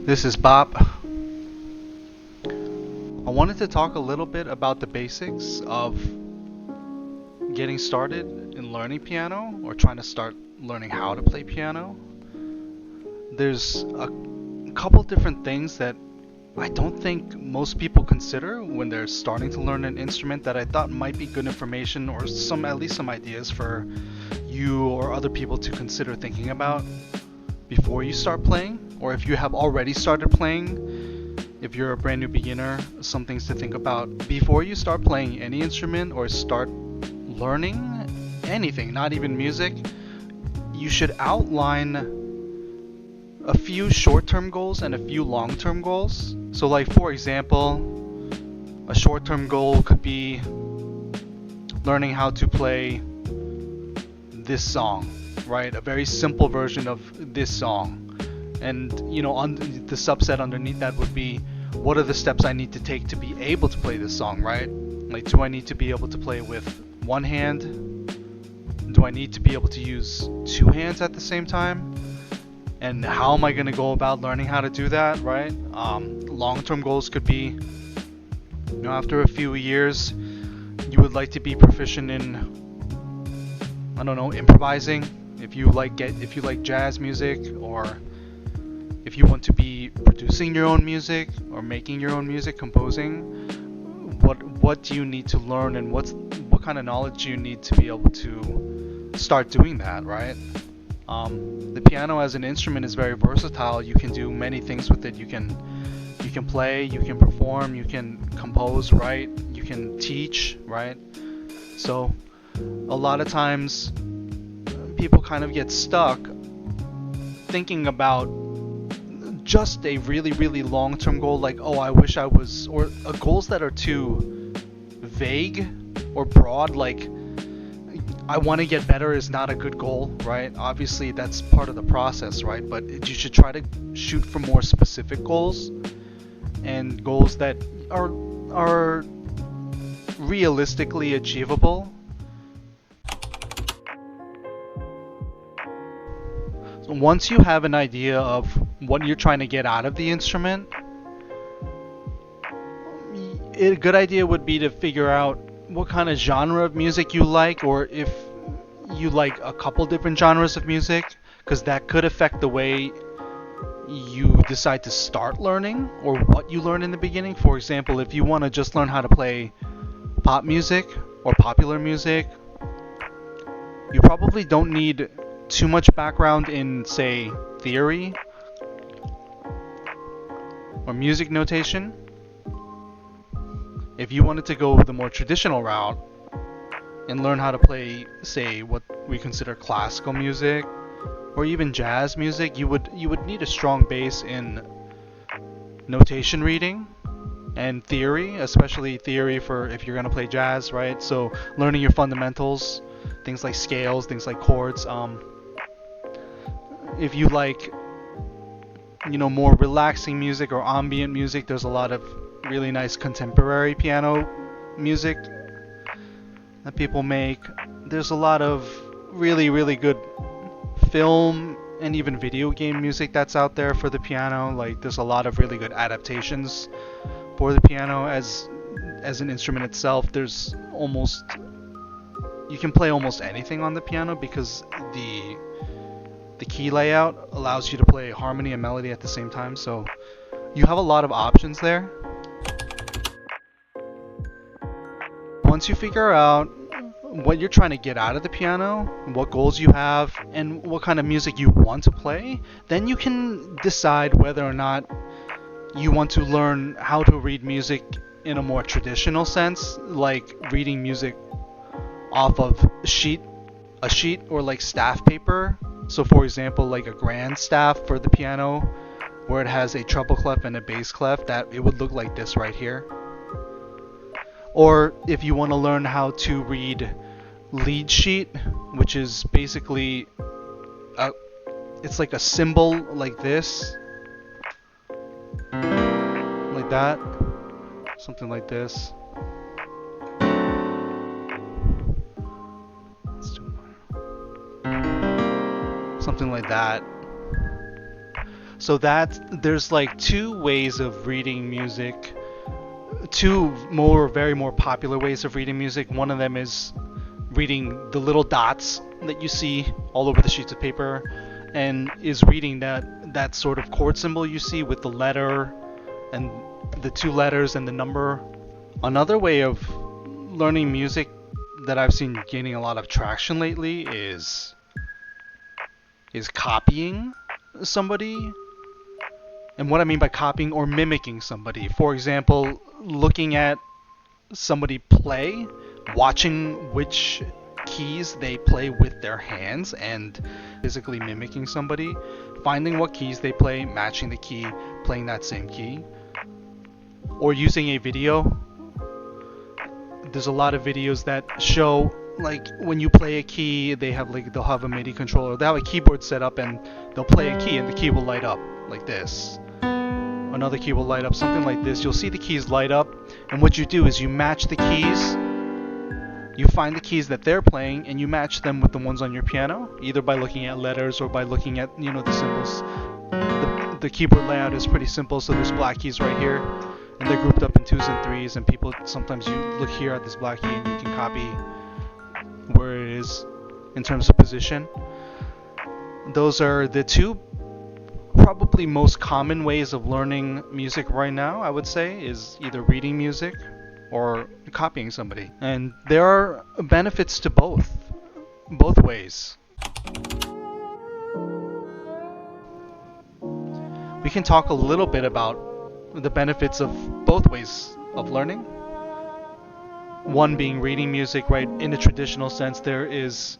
This is Bob. I wanted to talk a little bit about the basics of getting started in learning piano or trying to start learning how to play piano. There's a couple different things that I don't think most people consider when they're starting to learn an instrument that I thought might be good information or at least some ideas for you or other people to consider thinking about before you start playing, or if you have already started playing, if you're a brand new beginner, some things to think about before you start playing any instrument or start learning anything, not even music. You should outline a few short-term goals and a few long-term goals. So like for example, a short-term goal could be learning how to play this song, right? A very simple version of this song. And on the subset underneath that would be, what are the steps I need to take to be able to play this song, right? Like, do I need to be able to play with one hand? Do I need to be able to use two hands at the same time? And how am I going to go about learning how to do that, right? Long-term goals could be, after a few years, you would like to be proficient in, I don't know, improvising. If you like jazz music, or if you want to be producing your own music or making your own music, composing, what do you need to learn, and what kind of knowledge do you need to be able to start doing that, right? The piano as an instrument is very versatile. You can do many things with it. You can play, you can perform, you can compose, write, you can teach, right? So a lot of times people kind of get stuck thinking about just a really, really long-term goal, like, oh, I wish I was, or goals that are too vague or broad, like, I want to get better is not a good goal, right? Obviously, that's part of the process, right? But you should try to shoot for more specific goals, and goals that are realistically achievable. So once you have an idea of what you're trying to get out of the instrument, a good idea would be to figure out what kind of genre of music you like, or if you like a couple different genres of music, because that could affect the way you decide to start learning or what you learn in the beginning. For example, if you want to just learn how to play pop music or popular music, you probably don't need too much background in, say, theory or music notation. If you wanted to go the more traditional route and learn how to play, say, what we consider classical music or even jazz music, you would need a strong base in notation reading and theory, especially theory for if you're going to play jazz, right? So learning your fundamentals, things like scales, things like chords. If you like, more relaxing music or ambient music, there's a lot of really nice contemporary piano music that people make. There's a lot of really, really good film and even video game music that's out there for the piano. Like, there's a lot of really good adaptations for the piano as an instrument itself. You can play almost anything on the piano because the key layout allows you to play harmony and melody at the same time. So you have a lot of options there. Once you figure out what you're trying to get out of the piano, what goals you have, and what kind of music you want to play, then you can decide whether or not you want to learn how to read music in a more traditional sense, like reading music off of a sheet or like staff paper. So for example, like a grand staff for the piano, where it has a treble clef and a bass clef, that it would look like this right here. Or if you want to learn how to read lead sheet, which is basically it's like a symbol like this, like that, something like this. Something like that. So that there's like two ways of reading music, two very more popular ways of reading music. One of them is reading the little dots that you see all over the sheets of paper, and is reading that sort of chord symbol you see with the letter and the two letters and the number. Another way of learning music that I've seen gaining a lot of traction lately is copying somebody. And what I mean by copying or mimicking somebody, for example, looking at somebody play, watching which keys they play with their hands, and physically mimicking somebody, finding what keys they play, matching the key, playing that same key, or using a video. There's a lot of videos that show like when you play a key, they'll have a MIDI controller, they'll have a keyboard set up, and they'll play a key and the key will light up like this. Another key will light up, something like this. You'll see the keys light up, and what you do is you match the keys. You find the keys that they're playing, and you match them with the ones on your piano, either by looking at letters or by looking at, the symbols. The keyboard layout is pretty simple, so there's black keys right here, and they're grouped up in 2s and 3s, and people, sometimes you look here at this black key and you can copy where it is in terms of position. Those are the two probably most common ways of learning music right now, I would say, is either reading music or copying somebody. And there are benefits to both ways. We can talk a little bit about the benefits of both ways of learning. One being reading music, right? In a traditional sense, there is,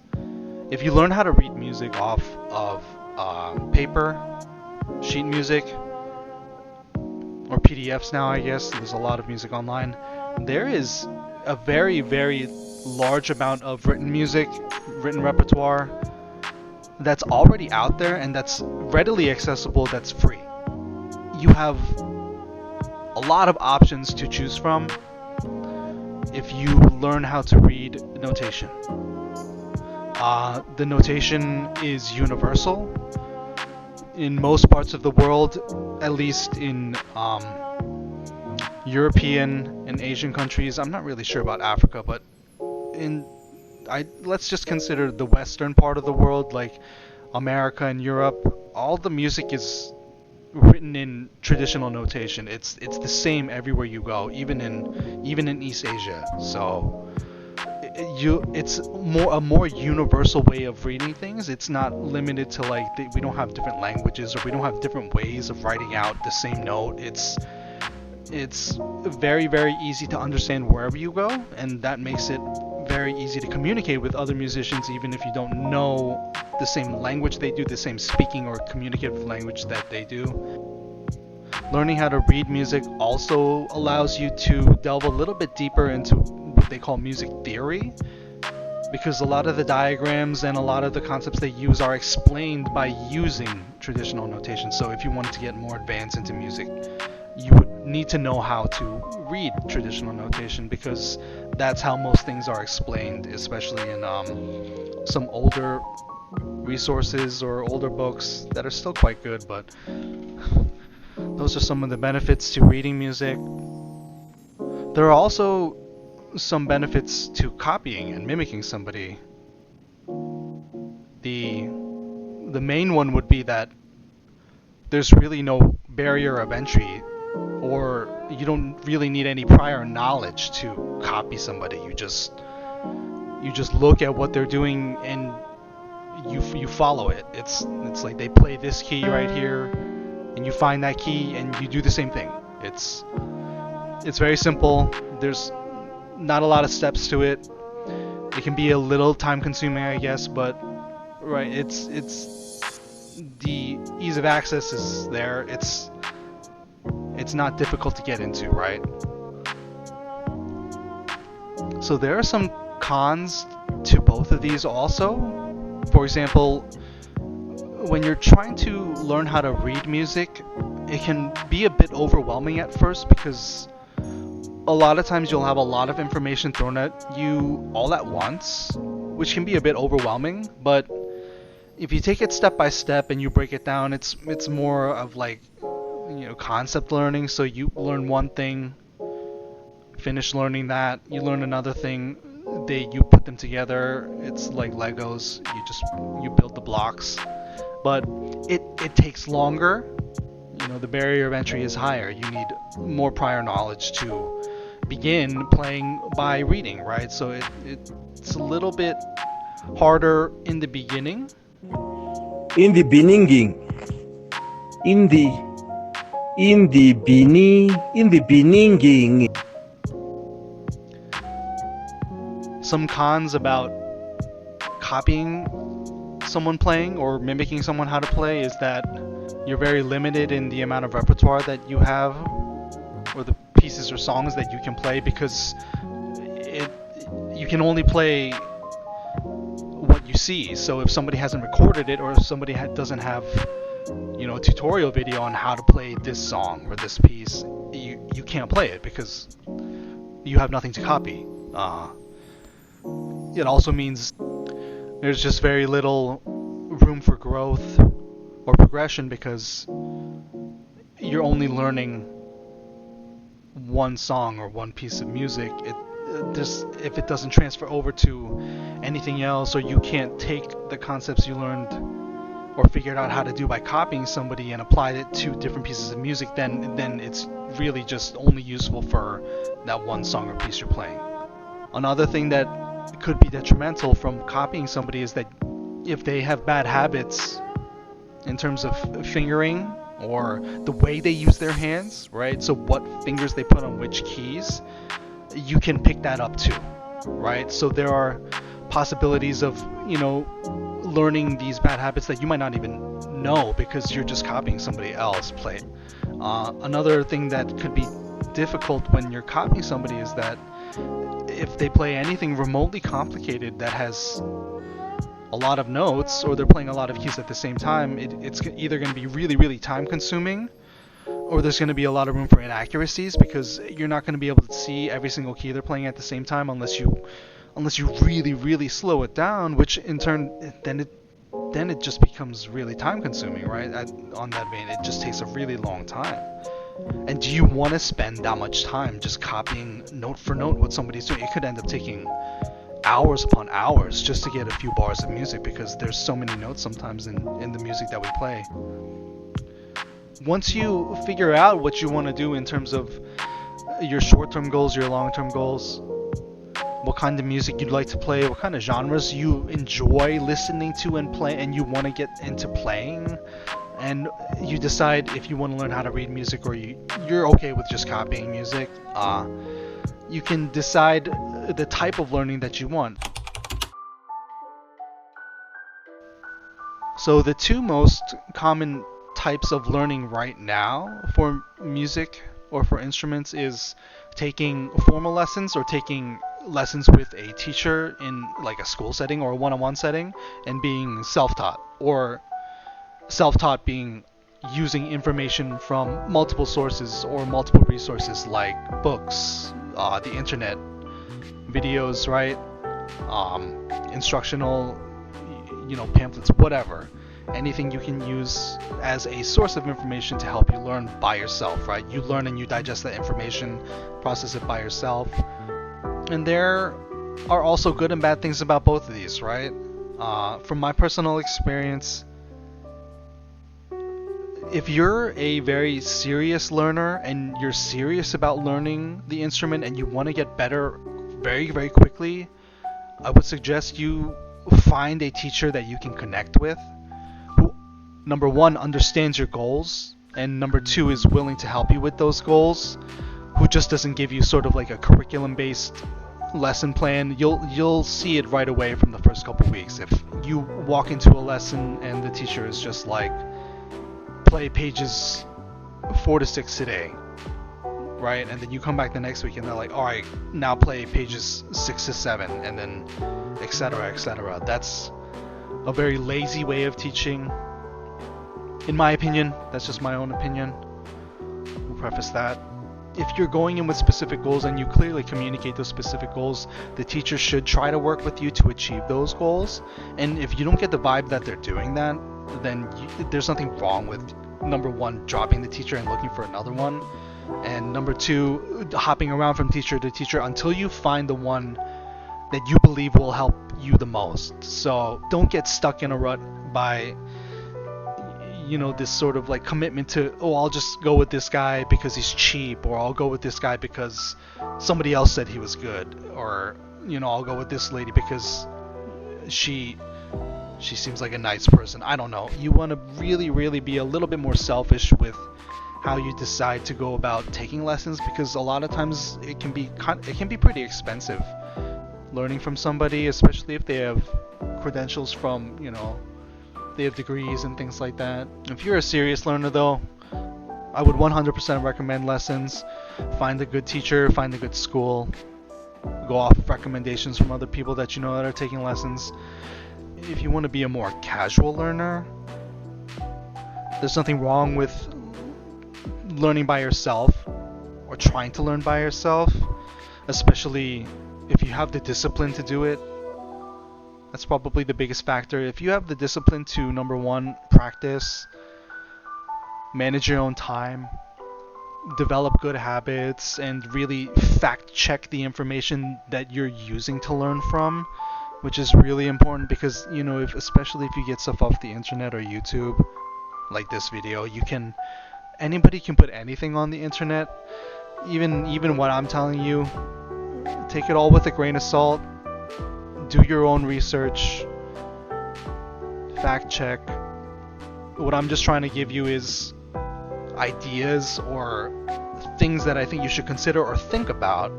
if you learn how to read music off of paper, sheet music, or PDFs now, I guess, there's a lot of music online, there is a very, very large amount of written music, written repertoire that's already out there and that's readily accessible, that's free. You have a lot of options to choose from if you learn how to read notation. The notation is universal. In most parts of the world, at least in European and Asian countries, I'm not really sure about Africa, but let's just consider the western part of the world, like America and Europe. All the music is written in traditional notation. It's the same everywhere you go, even in East Asia. So it's a more universal way of reading things. It's not limited to we don't have different languages, or we don't have different ways of writing out the same note. It's very, very easy to understand wherever you go, and that makes it very easy to communicate with other musicians, even if you don't know the same language they do, the same speaking or communicative language that they do. Learning how to read music also allows you to delve a little bit deeper into what they call music theory, because a lot of the diagrams and a lot of the concepts they use are explained by using traditional notation. So if you wanted to get more advanced into music, you would need to know how to read traditional notation, because that's how most things are explained, especially in some older resources or older books that are still quite good. But those are some of the benefits to reading music. There are also some benefits to copying and mimicking somebody. The main one would be that there's really no barrier of entry, or you don't really need any prior knowledge to copy somebody. You just look at what they're doing and you follow it. It's like they play this key right here, and you find that key and you do the same thing. It's very simple. There's not a lot of steps to it. It can be a little time consuming, I guess, but right, it's the ease of access is there. It's not difficult to get into, right? So there are some cons to both of these also. For example, when you're trying to learn how to read music, it can be a bit overwhelming at first, because a lot of times you'll have a lot of information thrown at you all at once, which can be a bit overwhelming. But if you take it step by step and you break it down, it's more of like, concept learning. So you learn one thing, finish learning that, you learn another thing, you put them together. It's like Legos. You build the blocks, but it takes longer. The barrier of entry is higher. You need more prior knowledge to begin playing by reading, right? So it's a little bit harder in the beginning. In the beginning, in the beginning. Some cons about copying someone playing or mimicking someone how to play is that you're very limited in the amount of repertoire that you have, or the pieces or songs that you can play, because you can only play what you see. So if somebody hasn't recorded it, or if somebody doesn't have a tutorial video on how to play this song or this piece, you can't play it because you have nothing to copy. It also means there's just very little room for growth or progression, because you're only learning one song or one piece of music. If it doesn't transfer over to anything else, or you can't take the concepts you learned or figured out how to do by copying somebody and applied it to different pieces of music, then it's really just only useful for that one song or piece you're playing. Another thing that could be detrimental from copying somebody is that if they have bad habits in terms of fingering or the way they use their hands, right? So what fingers they put on which keys, you can pick that up too, right? So there are possibilities of, learning these bad habits that you might not even know because you're just copying somebody else play. Another thing that could be difficult when you're copying somebody is that if they play anything remotely complicated that has a lot of notes, or they're playing a lot of keys at the same time, it's either going to be really, really time consuming, or there's going to be a lot of room for inaccuracies, because you're not going to be able to see every single key they're playing at the same time unless you really, really slow it down, which in turn then it just becomes really time consuming, right? On that vein, it just takes a really long time. And do you want to spend that much time just copying note for note what somebody's doing? It could end up taking hours upon hours just to get a few bars of music, because there's so many notes sometimes in the music that we play. Once you figure out what you want to do in terms of your short-term goals, your long-term goals, what kind of music you'd like to play, what kind of genres you enjoy listening to and play, and you want to get into playing, and you decide if you want to learn how to read music, or you're okay with just copying music, you can decide the type of learning that you want. So the two most common types of learning right now for music or for instruments is taking formal lessons, or taking lessons with a teacher in like a school setting or a one-on-one setting, and being self-taught, or self-taught being using information from multiple sources or multiple resources like books, the internet, videos, right? Instructional, pamphlets, whatever. Anything you can use as a source of information to help you learn by yourself, right? You learn and you digest that information, process it by yourself. And there are also good and bad things about both of these, right? From my personal experience, if you're a very serious learner and you're serious about learning the instrument and you want to get better very, very quickly, I would suggest you find a teacher that you can connect with, who, number one, understands your goals, and number two, is willing to help you with those goals, who just doesn't give you sort of like a curriculum-based lesson plan. You'll see it right away from the first couple weeks. If you walk into a lesson and the teacher is just like, play pages 4 to 6 today, right? And then you come back the next week and they're like, all right, now play pages 6 to 7, and then etc., etc. That's a very lazy way of teaching, in my opinion. That's just my own opinion. We'll preface that. if you're going in with specific goals and you clearly communicate those specific goals, the teacher should try to work with you to achieve those goals. And if you don't get the vibe that they're doing that, then there's nothing wrong with, number one, dropping the teacher and looking for another one, and number two, hopping around from teacher to teacher until you find the one that you believe will help you the most. So don't get stuck in a rut by, this sort of like commitment to, oh, I'll just go with this guy because he's cheap, or I'll go with this guy because somebody else said he was good, or I'll go with this lady because she seems like a nice person. I don't know. You want to really, really be a little bit more selfish with how you decide to go about taking lessons, because a lot of times it can be pretty expensive learning from somebody, especially if they have credentials from, they have degrees and things like that. If you're a serious learner though, I would 100% recommend lessons. Find a good teacher, find a good school, go off of recommendations from other people that you know that are taking lessons. If you want to be a more casual learner, there's nothing wrong with learning by yourself or trying to learn by yourself, especially if you have the discipline to do it. That's probably the biggest factor. If you have the discipline to, number one, practice, manage your own time, develop good habits, and really fact check the information that you're using to learn from, which is really important, because especially if you get stuff off the internet or YouTube, like this video, anybody can put anything on the internet. Even what I'm telling you, take it all with a grain of salt. Do your own research, fact check. What I'm just trying to give you is ideas or things that I think you should consider or think about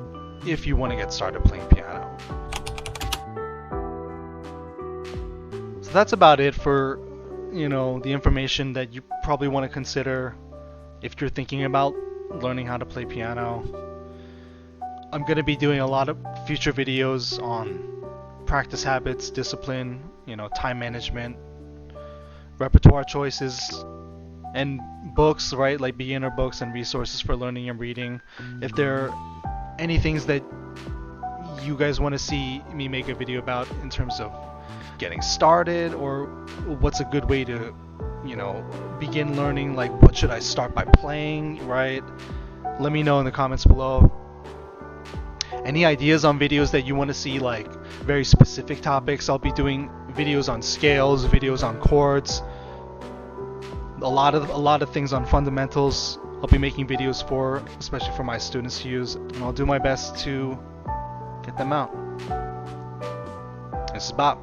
if you want to get started playing piano. So that's about it for, the information that you probably want to consider if you're thinking about learning how to play piano. I'm going to be doing a lot of future videos on practice habits, discipline, time management, repertoire choices, and books, right? Like beginner books and resources for learning and reading. If there are any things that you guys want to see me make a video about in terms of getting started, or what's a good way to, begin learning, like what should I start by playing, right? Let me know in the comments below. Any ideas on videos that you want to see, like very specific topics? I'll be doing videos on scales, videos on chords, a lot of things on fundamentals. I'll be making videos for, especially for my students to use, and I'll do my best to get them out. This is Bob.